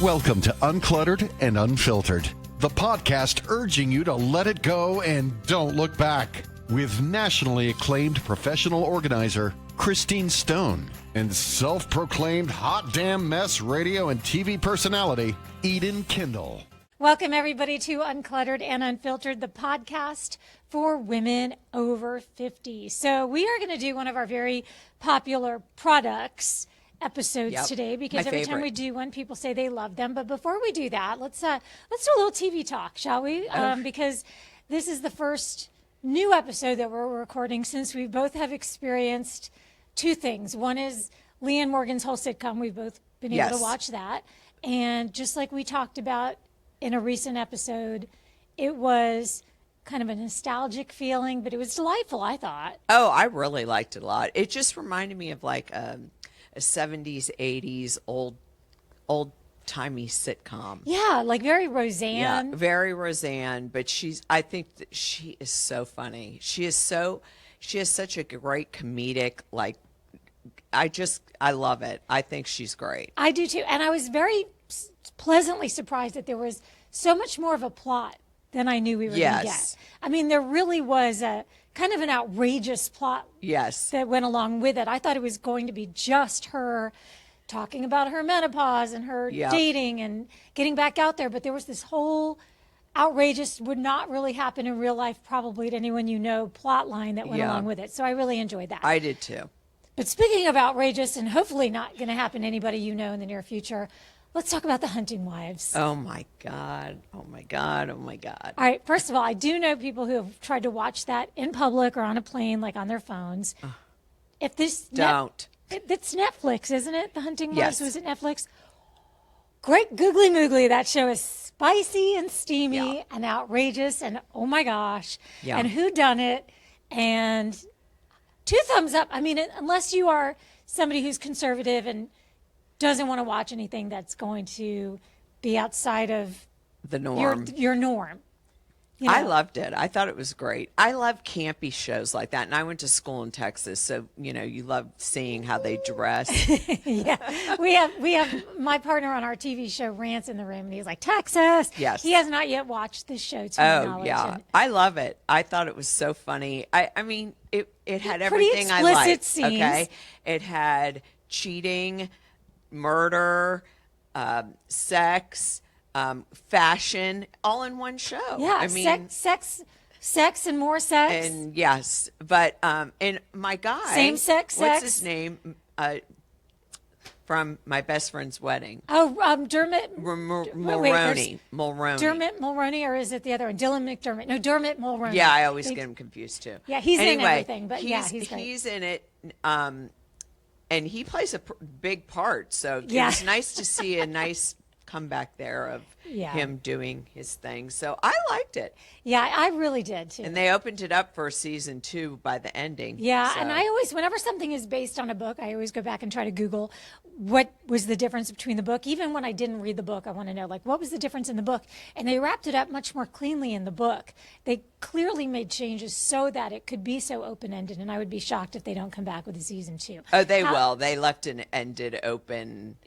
Welcome to Uncluttered and Unfiltered, the podcast urging you to let it go and don't look back. With nationally acclaimed professional organizer Christine Stone and self-proclaimed hot damn mess radio and TV personality Eden Kendall. Welcome, everybody, to Uncluttered and Unfiltered, the podcast for women over 50. So we are going to do one of our very popular products episodes today, because every time we do one, people say they love them. But before we do that, let's do a little TV talk, shall we? Because this is the first new episode that we're recording since we both have experienced two things. One is Leanne Morgan's whole sitcom. We've both been able to watch that. And just like we talked about in a recent episode, it was kind of a nostalgic feeling, but it was delightful, I thought. Oh, I really liked it a lot. It just reminded me of like a 70s, 80s, old-timey sitcom. Yeah, like very Roseanne. Yeah, very Roseanne, but I think that she is so funny. She has such a great comedic, like, I love it. I think she's great. I do too. And I was very pleasantly surprised that there was so much more of a plot than I knew we were going to get. I mean, there really was a kind of an outrageous plot that went along with it. I thought it was going to be just her talking about her menopause and her dating and getting back out there. But there was this whole outrageous, would not really happen in real life probably to anyone you know, plot line that went along with it. So I really enjoyed that. I did too. But speaking of outrageous and hopefully not going to happen to anybody you know in the near future, let's talk about the Hunting Wives. Oh, my God. Oh, my God. Oh, my God. All right. First of all, I do know people who have tried to watch that in public or on a plane, like on their phones. If this it's Netflix, isn't it? The Hunting Wives was it Netflix? Great googly moogly. That show is spicy and steamy and outrageous and oh my gosh. Yeah. And who done it? And 2 thumbs up. I mean, unless you are somebody who's conservative and doesn't want to watch anything that's going to be outside of the norm. Your norm. You know? I loved it. I thought it was great. I love campy shows like that. And I went to school in Texas, so you love seeing how they dress. Yeah. We have my partner on our TV show rants in the room, and he's like, Texas. Yes. He has not yet watched this show, to my knowledge. Yeah. I love it. I thought it was so funny. I mean, it had pretty everything I liked. scenes. Okay. It had cheating, murder, sex, fashion, all in one show. Yeah, I mean, sex and more sex. And yes, but and my guy, same-sex what's sex. his name? From my best friend's wedding. Oh, Dermot Mulroney. Dermot Mulroney, or is it the other one? Dylan McDermott. No, Dermot Mulroney. Yeah, I always get him confused too. Yeah, he's in everything, but he's great. He's in it. And he plays a big part, so it was nice to see a nice comeback there of him doing his thing. So I liked it. Yeah, I really did too. And they opened it up for season 2 by the ending. Yeah, so. And I always, whenever something is based on a book, I always go back and try to Google what was the difference between the book. Even when I didn't read the book, I want to know, like, what was the difference in the book? And they wrapped it up much more cleanly in the book. They clearly made changes so that it could be so open-ended, and I would be shocked if they don't come back with a season 2. Oh, they will. They left an ended open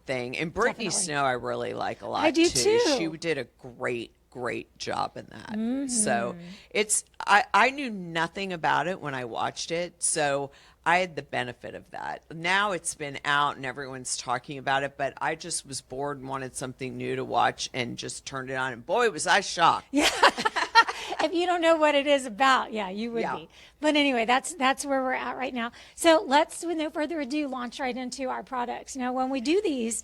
thing. And Brittany Snow I really like a lot, I do too. She did a great job in that. Mm-hmm. So I knew nothing about it when I watched it, so I had the benefit of that. Now it's been out and everyone's talking about it, but I just was bored and wanted something new to watch and just turned it on, and boy, was I shocked. Yeah. If you don't know what it is about, you would be. But anyway, that's where we're at right now. So let's, with no further ado, launch right into our products. Now, when we do these,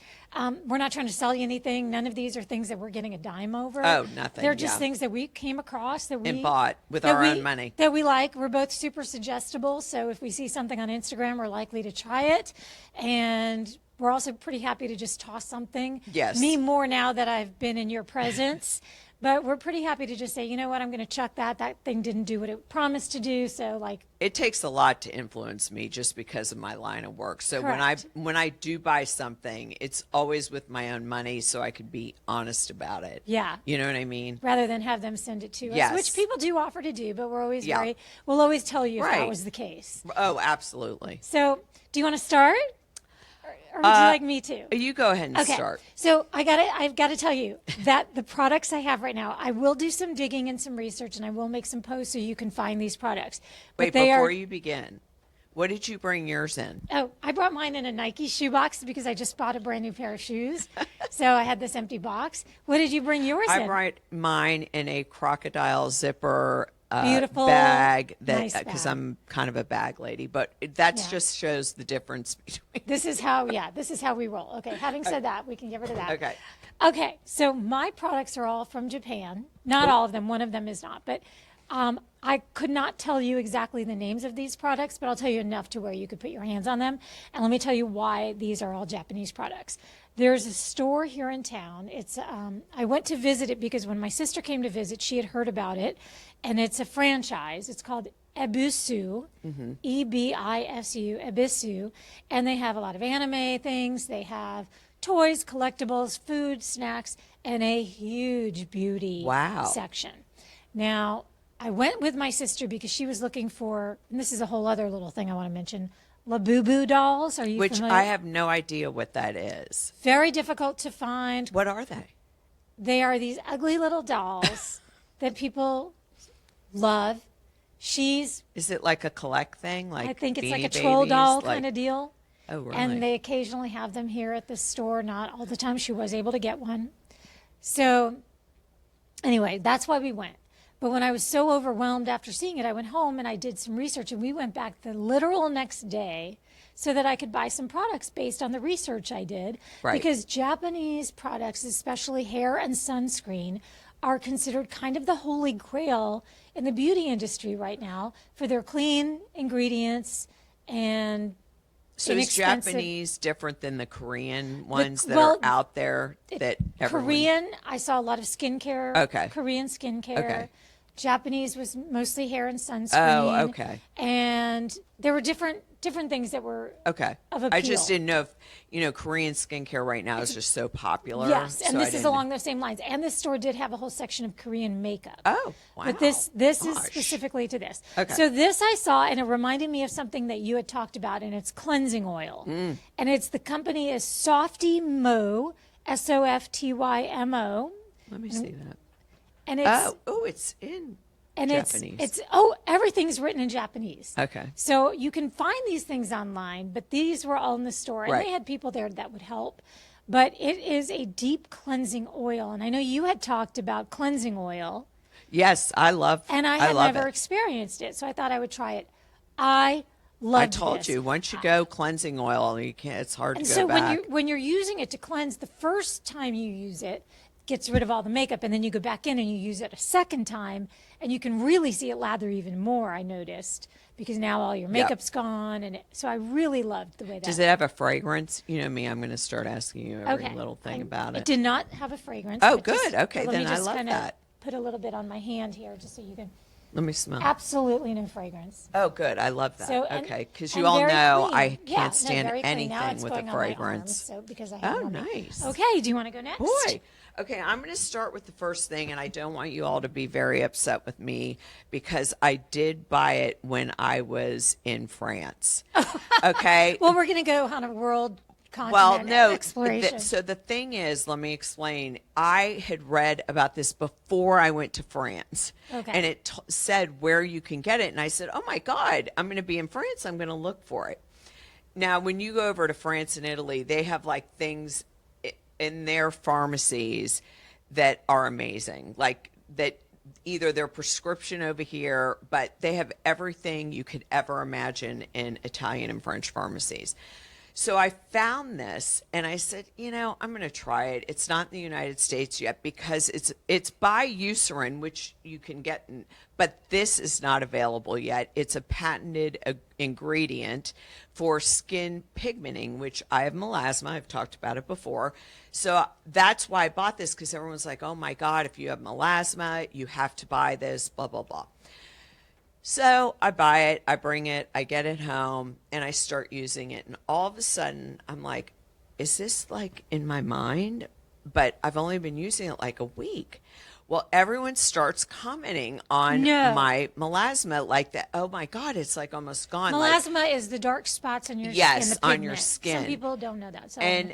we're not trying to sell you anything. None of these are things that we're getting a dime over. Oh, nothing. They're just things that we came across and bought with our own money. That we like. We're both super suggestible. So if we see something on Instagram, we're likely to try it. And we're also pretty happy to just toss something. Yes. Me more now that I've been in your presence. But we're pretty happy to just say, you know what, I'm going to chuck that. That thing didn't do what it promised to do. So, like, it takes a lot to influence me just because of my line of work. So when I do buy something, it's always with my own money, so I could be honest about it. Yeah, you know what I mean. Rather than have them send it to us, which people do offer to do, but we're always we'll always tell you if that was the case. Oh, absolutely. So, do you want to start? or would you like me to? You go ahead and Okay. start. So I've got to tell you that the products I have right now, I will do some digging and some research, and I will make some posts so you can find these products. But Wait, they before you begin, what did you bring yours in? Oh, I brought mine in a Nike shoebox because I just bought a brand new pair of shoes. So I had this empty box. What did you bring yours in? I brought mine in a crocodile zipper Beautiful bag, nice because bag. I'm kind of a bag lady, but that Yeah. just shows the difference between. This is how we roll. Okay, having said that, we can get rid of that. Okay. Okay, so my products are all from Japan. Not all of them. One of them is not. But I could not tell you exactly the names of these products, but I'll tell you enough to where you could put your hands on them. And let me tell you why these are all Japanese products. There's a store here in town. It's I went to visit it because when my sister came to visit, she had heard about it, and it's a franchise. It's called Ebisu, E-B-I-S-U, Ebisu, and they have a lot of anime things. They have toys, collectibles, food, snacks, and a huge beauty Wow. section. Now, I went with my sister because she was looking for, and this is a whole other little thing I want to mention, Labubu dolls. Are you Which familiar? I have no idea what that is. Very difficult to find. What are they? They are these ugly little dolls that people love. Is it like a collect thing? Like I think it's like Beanie a troll Babies? doll Like- kind of deal. Oh, really? And they occasionally have them here at the store. Not all the time. She was able to get one. So anyway, that's why we went. But when I was so overwhelmed after seeing it, I went home and I did some research, and we went back the literal next day so that I could buy some products based on the research I did. Right. Because Japanese products, especially hair and sunscreen, are considered kind of the holy grail in the beauty industry right now for their clean ingredients and So is inexpensive. Japanese different than the Korean ones that well, are out there that everyone... Korean, I saw a lot of skincare. Okay. Korean skincare. Okay. Japanese was mostly hair and sunscreen. Oh, okay. And there were different things that were Okay. of I just appeal. didn't know if, Korean skincare right now is just so popular. Yes, and so I this is didn't- along those same lines. And this store did have a whole section of Korean makeup. Oh, wow. But this is Gosh. specifically to this. Okay. So this I saw, and it reminded me of something that you had talked about, and it's cleansing oil. Mm. And it's the company is Softymo, Softymo. Let me see that. And it's It's in and Japanese. it's everything's written in Japanese. Okay. So you can find these things online, but these were all in the store, and Right. they had people there that would help. But it is a deep cleansing oil, and I know you had talked about cleansing oil, Yes, I love and I had love never it. experienced it, so I thought I would try it. I loved I told this. you, once you go cleansing oil, you can't. It's hard And to so go back. when you're using it to cleanse, the first time you use it, gets rid of all the makeup, and then you go back in and you use it a second time, and you can really see it lather even more. I noticed because now all your makeup's gone, and so I really loved the way that. Does it have a fragrance? You know me, I'm going to start asking you every Okay. little thing And about It it. did not have a fragrance. Oh, but just- good. Okay, let me then I just love kinda that. Put a little bit on my hand here, just so you can. Let me smell. Absolutely no fragrance. Oh, good. I love that. So and- Okay, because and you all very know clean. I Yeah, can't no, stand very clean. Now anything it's with a going on my arms, fragrance. so because I have Oh, it on me. nice. Okay, do you want to go next? Boy. Okay, I'm going to start with the first thing, and I don't want you all to be very upset with me because I did buy it when I was in France. Okay. Well, we're going to go on a world continent Well, no. exploration. So the thing is, let me explain. I had read about this before I went to France, Okay. and it said where you can get it, and I said, "Oh my God, I'm going to be in France. I'm going to look for it." Now, when you go over to France and Italy, they have like things in their pharmacies that are amazing, like that. Either their prescription over here, but they have everything you could ever imagine in Italian and French pharmacies. So I found this and I said, I'm going to try it. It's not in the United States yet because it's by Eucerin, which you can get, but this is not available yet. It's a patented ingredient for skin pigmenting, which I have melasma. I've talked about it before. So that's why I bought this, because everyone's like, oh my God, if you have melasma, you have to buy this, blah, blah, blah. So I buy it, I bring it, I get it home, and I start using it. And all of a sudden, I'm like, is this like in my mind? But I've only been using it like a week. Well, everyone starts commenting on my melasma like that. Oh my God, it's like almost gone. Melasma is the dark spots on your skin. Yes, The on pigment. your skin. Some people don't know that. So And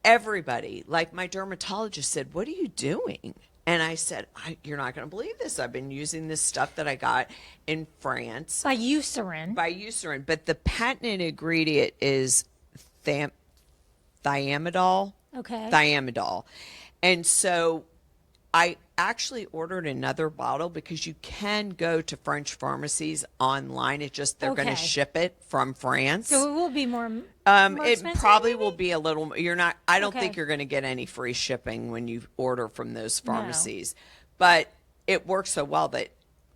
everybody, like my dermatologist said, what are you doing? And I said, you're not going to believe this. I've been using this stuff that I got in France. by Eucerin. But the patented ingredient is Thiamidol. Okay. Thiamidol. And so I actually ordered another bottle because you can go to French pharmacies online. It just, they're going to ship it from France. So it will be more It expensive, probably maybe? will be a little, you're not, I don't Okay. think you're going to get any free shipping when you order from those pharmacies, but it works so well that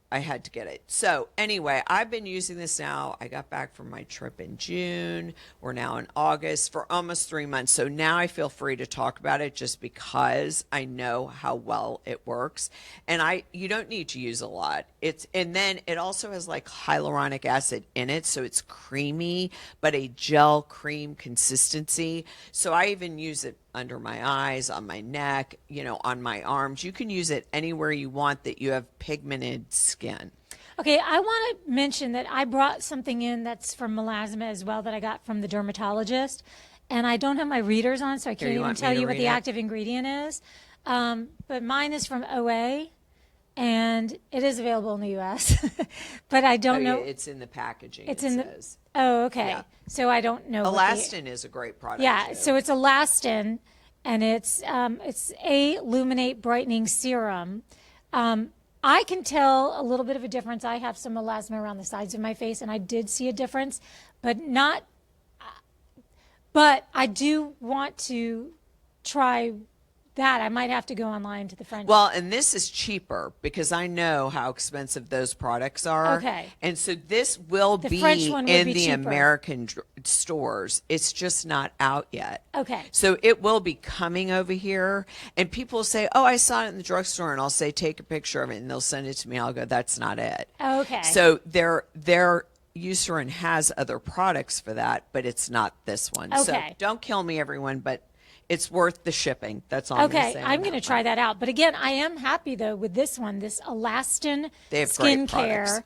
I had to get it. So anyway, I've been using this now. I got back from my trip in June. We're now in August for almost 3 months. So now I feel free to talk about it just because I know how well it works. And you don't need to use a lot. And then it also has like hyaluronic acid in it. So it's creamy, but a gel cream consistency. So I even use it under my eyes, on my neck, on my arms. You can use it anywhere you want that you have pigmented skin. Okay, I want to mention that I brought something in that's from melasma as well that I got from the dermatologist. And I don't have my readers on, so I can't even tell you what the active ingredient is. But mine is from OA, and it is available in the U.S. But I don't know. It's in the packaging, It's it in says. Oh, okay. Yeah. So I don't know. Alastin is a great product. Yeah, too. so it's Alastin, and it's A-Luminate Brightening Serum. I can tell a little bit of a difference. I have some melasma around the sides of my face, and I did see a difference, but I do want to try that. I might have to go online to the French. Well, and this is cheaper because I know how expensive those products are. Okay. And so this will be French one would in be the cheaper. American stores. It's just not out yet. Okay. So it will be coming over here. And people say, oh, I saw it in the drugstore. And I'll say, take a picture of it. And they'll send it to me. I'll go, that's not it. Okay. So their Eucerin has other products for that, but it's not this one. Okay. So don't kill me, everyone, but it's worth the shipping. That's all I'm going to say. I'm going to try that out. But again, I am happy though with this one, this Alastin They have great skincare, products.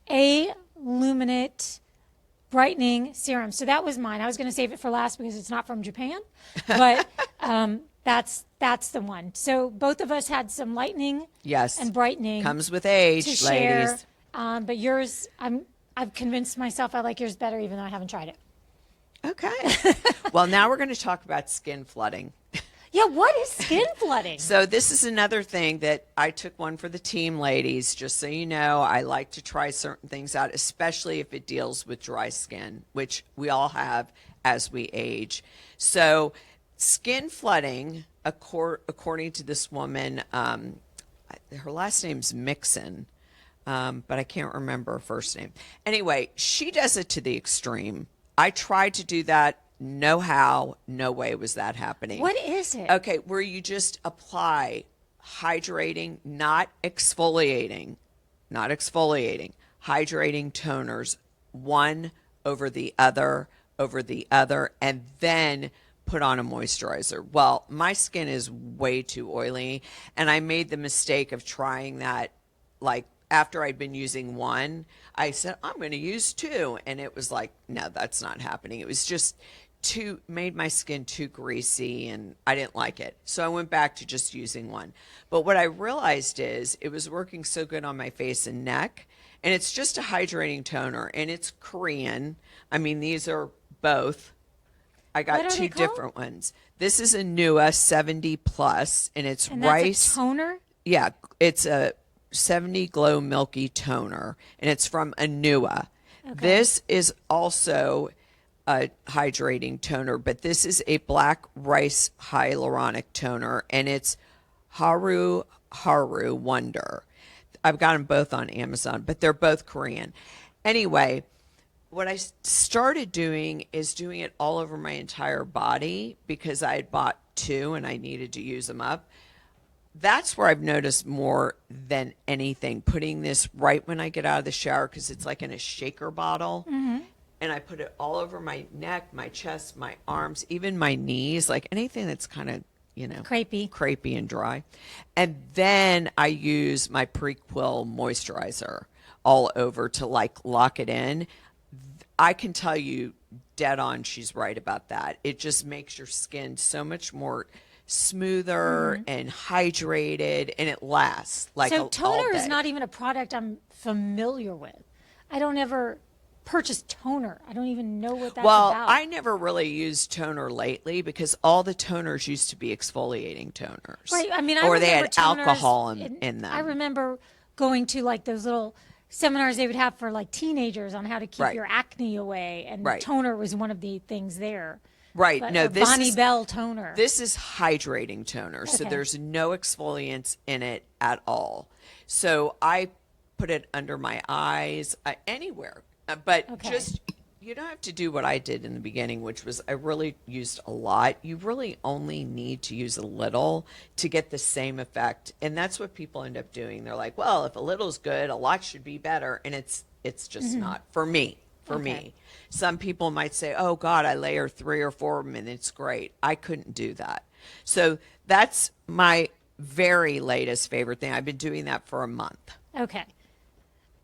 A-Luminate Brightening Serum. So that was mine. I was going to save it for last because it's not from Japan, but that's the one. So both of us had some lightening Yes. and brightening Comes with age, to share. ladies. But yours, I've convinced myself I like yours better, even though I haven't tried it. Okay. Well, now we're going to talk about skin flooding. Yeah, what is skin flooding? So this is another thing that I took one for the team, ladies. Just so you know, I like to try certain things out, especially if it deals with dry skin, which we all have as we age. So skin flooding, according to this woman, her last name's Mixon, but I can't remember her first name. Anyway, she does it to the extreme. I tried to do that. No how, no way was that happening. What is it? Okay, where you just apply hydrating, not exfoliating, hydrating toners, one over the other, and then put on a moisturizer. Well, my skin is way too oily, and I made the mistake of trying that, like, after I'd been using one, I said, I'm going to use two. And it was like, no, that's not happening. It was just made my skin too greasy and I didn't like it. So I went back to just using one. But what I realized is it was working so good on my face and neck. And it's just a hydrating toner and it's Korean. I mean, these are both. I got two different ones. This is a Nua 70 plus and it's rice. That's a toner? Yeah, it's a 70 Glow Milky Toner, and it's from Anua. Okay. This is also a hydrating toner, but this is a black rice hyaluronic toner, and it's Haru Wonder. I've got them both on Amazon, but they're both Korean. Anyway, what I started doing is doing it all over my entire body because I had bought two and I needed to use them up. That's where I've noticed more than anything, putting this right when I get out of the shower because it's like in a shaker bottle. Mm-hmm. And I put it all over my neck, my chest, my arms, even my knees, like anything that's kind of crepey and dry. And then I use my Prequel moisturizer all over to like lock it in. I can tell you dead on, she's right about that. It just makes your skin so much more smoother and hydrated, and it lasts like so all toner day. is not even a product I'm familiar with. I don't ever purchase toner. I don't even know what that's about. I never really used toner lately because all the toners used to be exfoliating toners. Right. I mean, or they remember had toners alcohol in them. I remember going to like those little seminars they would have for like teenagers on how to keep your acne away, and toner was one of the things there. Right. But, no, this Bonnie is Bell toner. This is hydrating toner, so Okay. there's no exfoliants in it at all. So I put it under my eyes, anywhere, but just you don't have to do what I did in the beginning, which was I really used a lot. You really only need to use a little to get the same effect, and that's what people end up doing. They're like, well, if a little's good, a lot should be better, and it's just not for me. For me, some people might say, oh God, I layer 3 or 4 of them and it's great. I couldn't do that. So that's my very latest favorite thing. I've been doing that for a month. Okay.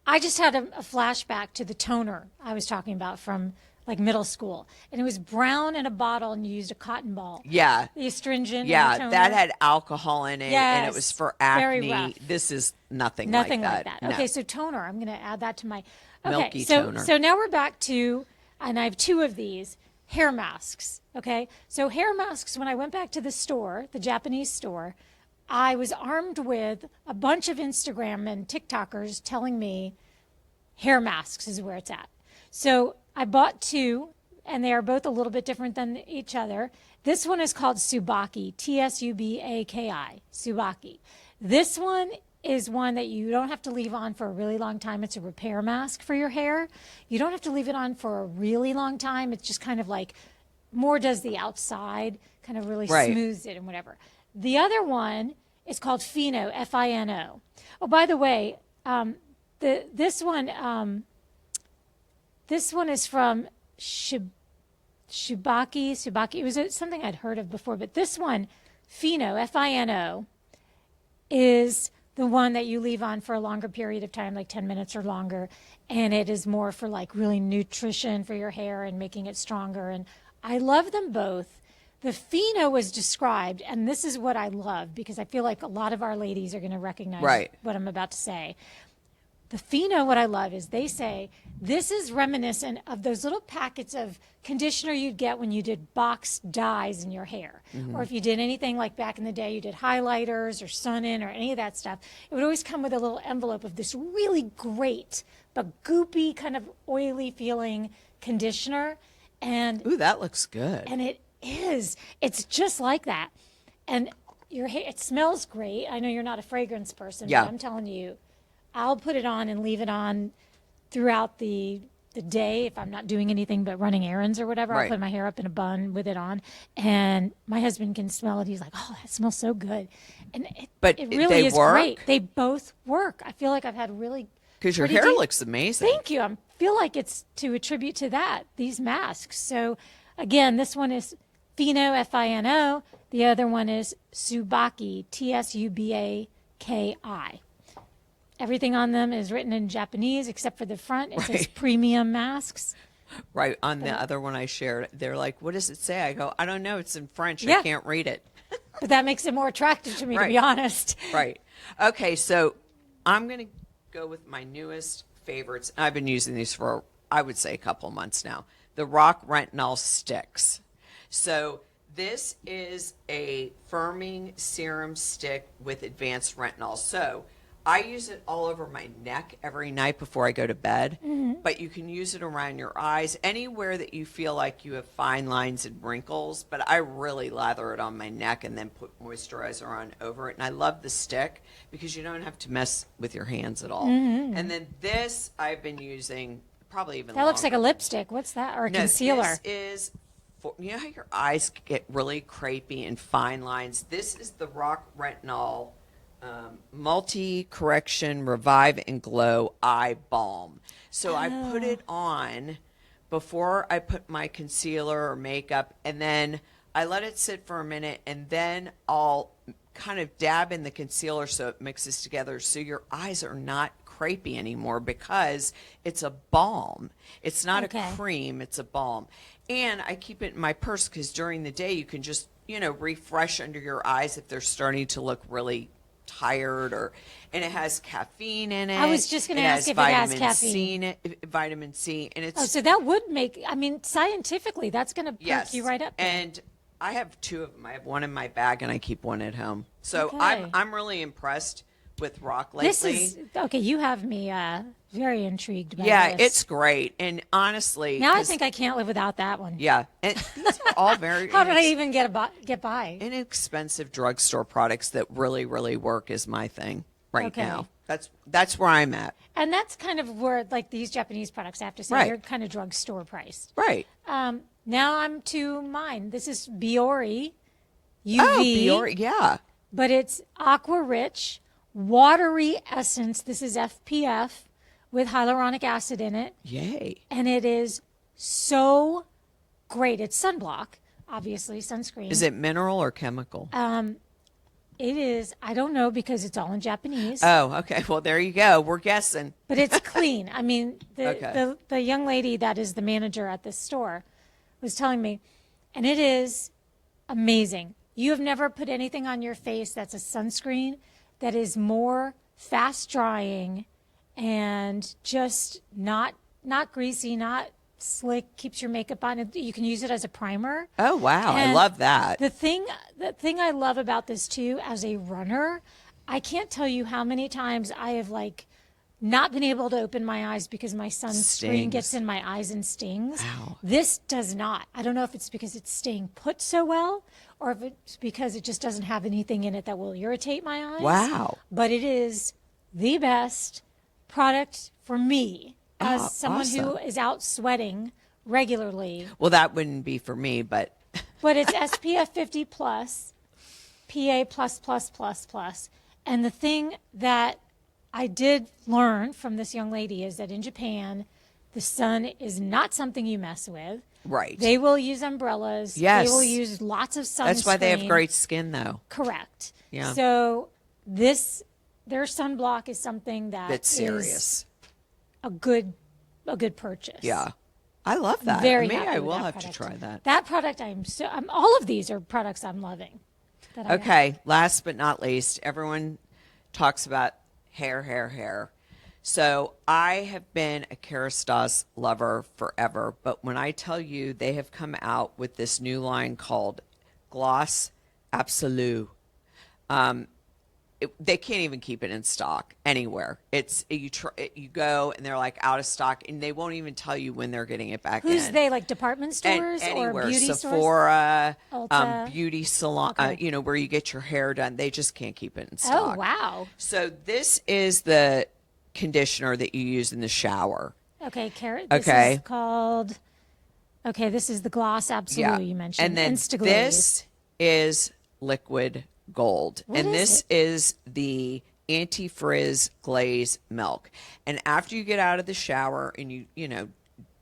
I just had a flashback to the toner I was talking about from like middle school. And it was brown in a bottle and you used a cotton ball. Yeah. The astringent. Yeah, and the toner. that had alcohol in it and it was for Very acne. rough. This is nothing Nothing like like that. that. Okay, No. so toner. I'm going to add that to my Milky so, toner. So now we're back to, and I have 2 of these, hair masks. Okay, so hair masks, when I went back to the store, the Japanese store, I was armed with a bunch of Instagram and TikTokers telling me hair masks is where it's at. So I bought 2, and they are both a little bit different than each other. This one is called Tsubaki, Tsubaki, Tsubaki. This one is one that you don't have to leave on for a really long time. It's a repair mask for your hair. You don't have to leave it on for a really long time. It's just kind of like more does the outside, kind of really smooths it and whatever. The other one is called Fino, Fino. Oh, by the way, this one is from Tsubaki. It was something I'd heard of before, but this one, Fino, Fino, is the one that you leave on for a longer period of time, like 10 minutes or longer. And it is more for like really nutrition for your hair and making it stronger. And I love them both. The Fino was described, and this is what I love because I feel like a lot of our ladies are going to recognize what I'm about to say. The Fino, what I love is they say this is reminiscent of those little packets of conditioner you'd get when you did boxed dyes in your hair. Or if you did anything like back in the day, you did highlighters or sun-in or any of that stuff. It would always come with a little envelope of this really great but goopy kind of oily feeling conditioner. And Ooh, that looks good. And it is. It's just like that. And your hair, it smells great. I know you're not a fragrance person, but I'm telling you, I'll put it on and leave it on throughout the day if I'm not doing anything but running errands or whatever. I'll put my hair up in a bun with it on, and my husband can smell it. He's like, "Oh, that smells so good," and it really is great. They both work. I feel like I've had really because your hair looks amazing. Thank you. I feel like it's to attribute to that these masks. So again, this one is Fino, Fino. The other one is Tsubaki, Tsubaki. Everything on them is written in Japanese except for the front. It says premium masks. Right. On the other one I shared, they're like, what does it say? I go, I don't know. It's in French. I can't read it. But that makes it more attractive to me, to be honest. Right. Okay. So I'm going to go with my newest favorites. I've been using these for, I would say, a couple of months now. The Rock Retinol Sticks. So this is a firming serum stick with advanced retinol. So I use it all over my neck every night before I go to bed, but you can use it around your eyes, anywhere that you feel like you have fine lines and wrinkles, but I really lather it on my neck and then put moisturizer on over it. And I love the stick because you don't have to mess with your hands at all. And then this I've been using probably even That looks like longer. a lipstick. What's that? Or a concealer? This is, you know how your eyes get really crepey and fine lines? This is the Rock Retinol Multi-Correction Revive and Glow Eye Balm. So I put it on before I put my concealer or makeup, and then I let it sit for a minute, and then I'll kind of dab in the concealer so it mixes together, so your eyes are not crepey anymore, because it's a balm. It's not Okay. a cream, it's a balm. And I keep it in my purse because during the day you can just, refresh under your eyes if they're starting to look really tired, and it has caffeine in it. I was just gonna ask if it has caffeine. Vitamin C, and it's Oh, so that would make, I mean, scientifically, that's going to perk yes, you right up there. And I have 2 of them. I have one in my bag, and I keep one at home. So Okay. I'm really impressed with Rock lately. This is, okay, you have me very intrigued by yeah, this. it's great. And honestly, Now I 'cause- think I can't live without that one. yeah, and these are all very How did I even get by? inexpensive drugstore products that really, really work is my thing right Okay. now. That's where I'm at. And that's kind of where, like, these Japanese products, I have to say, Right. they're kind of drugstore priced. Right. Now I'm to mine. This is Biore UV, Oh, Biore, yeah. but it's aqua rich, watery essence. This is FPF with hyaluronic acid in it, Yay. and it is so great. It's sunblock, obviously, sunscreen. Is it mineral or chemical? It is, I don't know because it's all in Japanese. Oh, okay. Well, there you go. We're guessing. But it's clean. I mean, Okay. the young lady that is the manager at this store was telling me, and it is amazing. You have never put anything on your face that's a sunscreen that is more fast drying and just not greasy, not slick, keeps your makeup on. You can use it as a primer. Oh, wow. I And love that. The thing I love about this too, as a runner, I can't tell you how many times I have not been able to open my eyes because my sunscreen Stings. gets in my eyes and stings. Wow. This does not. I don't know if it's because it's staying put so well or if it's because it just doesn't have anything in it that will irritate my eyes. Wow. But it is the best product for me as Oh, someone who awesome. is out sweating regularly. Well, that wouldn't be for me, but But it's SPF 50 plus, PA plus plus plus plus. And the thing that I did learn from this young lady is that in Japan, the sun is not something you mess with. right. They will use umbrellas. Yes. They will use lots of sunscreen. That's why they have great skin, though. Correct. Yeah. So their sunblock is something That's is serious. a good purchase. Yeah. I love that. Very Maybe happy I with will that have product. to try that. That product all of these are products I'm loving. that I have. Okay, last but not least, everyone talks about hair. So I have been a Kerastase lover forever, but when I tell you they have come out with this new line called Gloss Absolu, they can't even keep it in stock anywhere. It's you go and they're like out of stock, and they won't even tell you when they're getting it back in. Who's they, like department stores Anywhere, or beauty Sephora, stores? Ulta? beauty salon, Okay. where you get your hair done. They just can't keep it in Oh, stock. wow. So this is the conditioner that you use in the shower. Okay, Carrot. This Okay. is called. Okay, this is the Gloss Absolute you mentioned. And then Instaglaze. this is liquid gold. What and is this it? is the anti-frizz glaze milk. And after you get out of the shower and you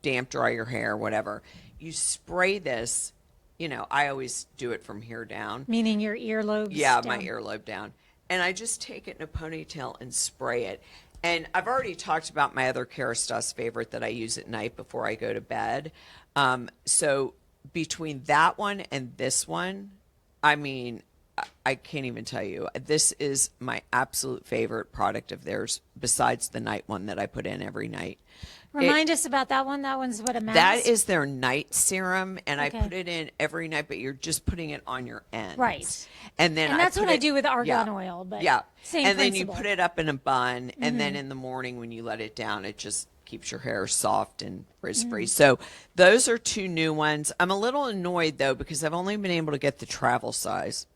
damp dry your hair, whatever, you spray this. I always do it from here down. Meaning your earlobes. Yeah, down. my earlobe down. And I just take it in a ponytail and spray it. And I've already talked about my other Kerastase favorite that I use at night before I go to bed. So between that one and this one, I mean, I can't even tell you. This is my absolute favorite product of theirs, besides the night one that I put in every night. Remind us about that one. That one's what a mask. That is their night serum, and Okay. I put it in every night, but you're just putting it on your ends. Right. And then And that's put what I it- do with argan yeah, oil, but yeah. same and then principle. you put it up in a bun, and then in the morning when you let it down, it just keeps your hair soft and frizz-free. So those are two new ones. I'm a little annoyed, though, because I've only been able to get the travel size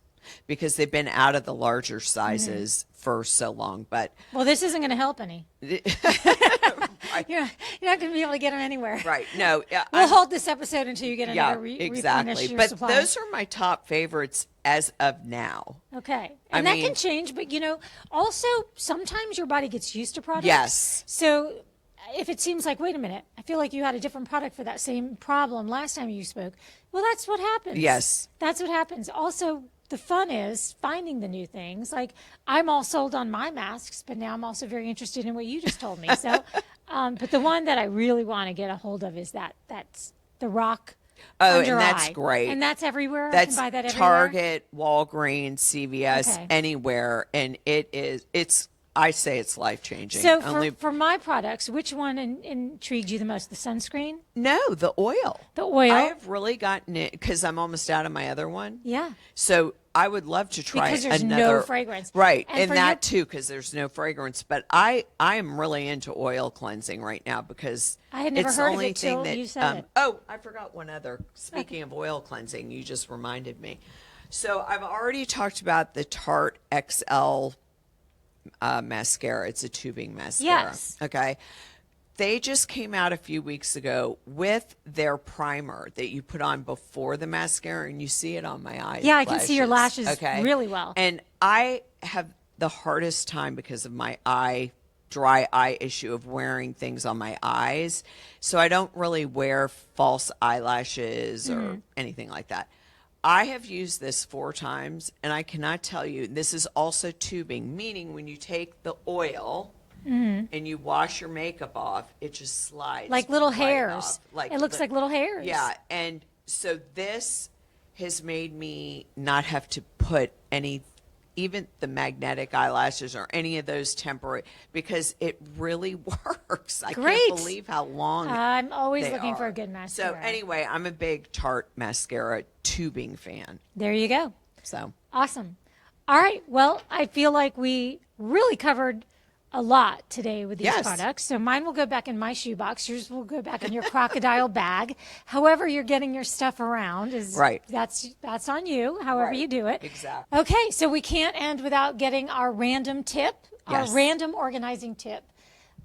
because they've been out of the larger sizes for so long. But Well, this isn't going to help any. You're not going to be able to get them anywhere. right, no, We'll hold this episode until you get yeah, another exactly. replenish your But supply. those are my top favorites as of now. Okay. I And that mean- can change, but also sometimes your body gets used to products. Yes. So if it seems like, wait a minute, I feel like you had a different product for that same problem last time you spoke. Well, that's what happens. Yes. That's what happens. Also, the fun is finding the new things. Like, I'm all sold on my masks, but now I'm also very interested in what you just told me. So, but the one that I really want to get a hold of is that's the Rock. Oh, Under and that's eye. great. And that's everywhere. That's I can buy that everywhere. Target, Walgreens, CVS, Okay. anywhere, and it's. I say it's life changing. So for my products, which one intrigued you the most? The sunscreen? No, the oil. The oil? I have really gotten it because I'm almost out of my other one. Yeah. So I would love to try Because there's another. no fragrance. Right. And And for that too, because there's no fragrance. But I am really into oil cleansing right now because I had never it's heard the of only it thing till that, you said it. Oh, I forgot one other. Speaking of oil cleansing, you just reminded me. So I've already talked about the Tarte XL mascara. It's a tubing mascara. Yes. Okay. They just came out a few weeks ago with their primer that you put on before the mascara, and you see it on my eyes. Yeah, I can see your lashes okay? really well. And I have the hardest time because of my dry eye issue of wearing things on my eyes. So I don't really wear false eyelashes or anything like that. I have used this 4 times, and I cannot tell you, this is also tubing, meaning when you take the oil and you wash your makeup off, it just slides. Like little right hairs. off. It looks like little hairs. Yeah, and so this has made me not have to put even the magnetic eyelashes or any of those temporary, because it really works. I Great. can't believe how long I'm always they looking for are. a good mascara. So anyway, I'm a big Tarte mascara tubing fan. There you go. So Awesome. All right. Well, I feel like we really covered a lot today with these Yes. products. So mine will go back in my shoebox. Yours will go back in your crocodile bag. However you're getting your stuff around is Right. That's on you, however Right. you do it. Exactly. Okay, so we can't end without getting our random tip, Yes. our random organizing tip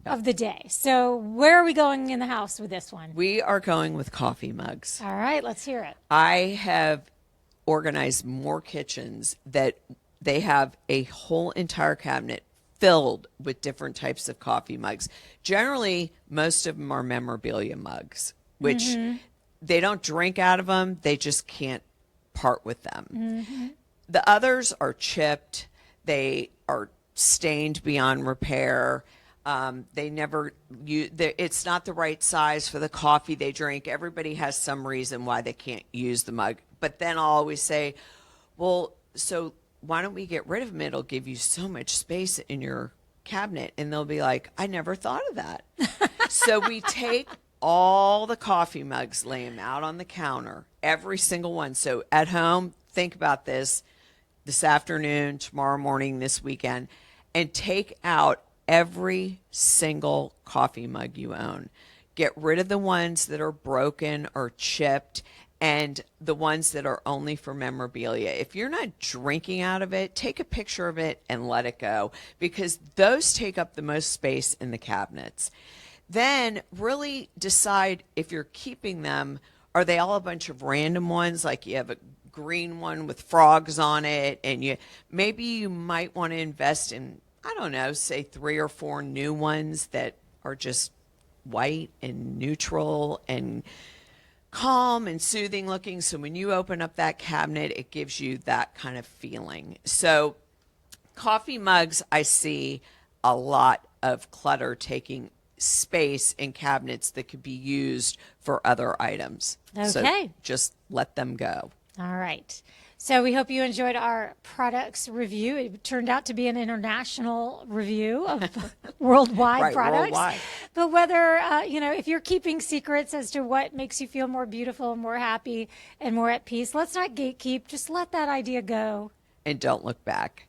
of the day. So where are we going in the house with this one? we are going with coffee mugs. All right, let's hear it. I have organized more kitchens that they have a whole entire cabinet filled with different types of coffee mugs. Generally, most of them are memorabilia mugs, which they don't drink out of them. They just can't part with them. The others are chipped. They are stained beyond repair. They never it's not the right size for the coffee they drink. Everybody has some reason why they can't use the mug. But then I'll always say, well, so why don't we get rid of them? It'll give you so much space in your cabinet. And they'll be like, I never thought of that. So we take all the coffee mugs, lay them out on the counter, every single one. So at home, think about this afternoon, tomorrow morning, this weekend, and take out every single coffee mug you own. Get rid of the ones that are broken or chipped, and the ones that are only for memorabilia. If you're not drinking out of it, take a picture of it and let it go, because those take up the most space in the cabinets. Then really decide if you're keeping them, are they all a bunch of random ones, like you have a green one with frogs on it, and maybe you might want to invest in, I don't know, say 3 or 4 new ones that are just white and neutral and calm and soothing looking. So when you open up that cabinet, it gives you that kind of feeling. So coffee mugs, I see a lot of clutter taking space in cabinets that could be used for other items. Okay. So just let them go. All right. So we hope you enjoyed our products review. It turned out to be an international review of worldwide Right, products. worldwide. But whether, if you're keeping secrets as to what makes you feel more beautiful, more happy, and more at peace, let's not gatekeep. Just let that idea go. And don't look back.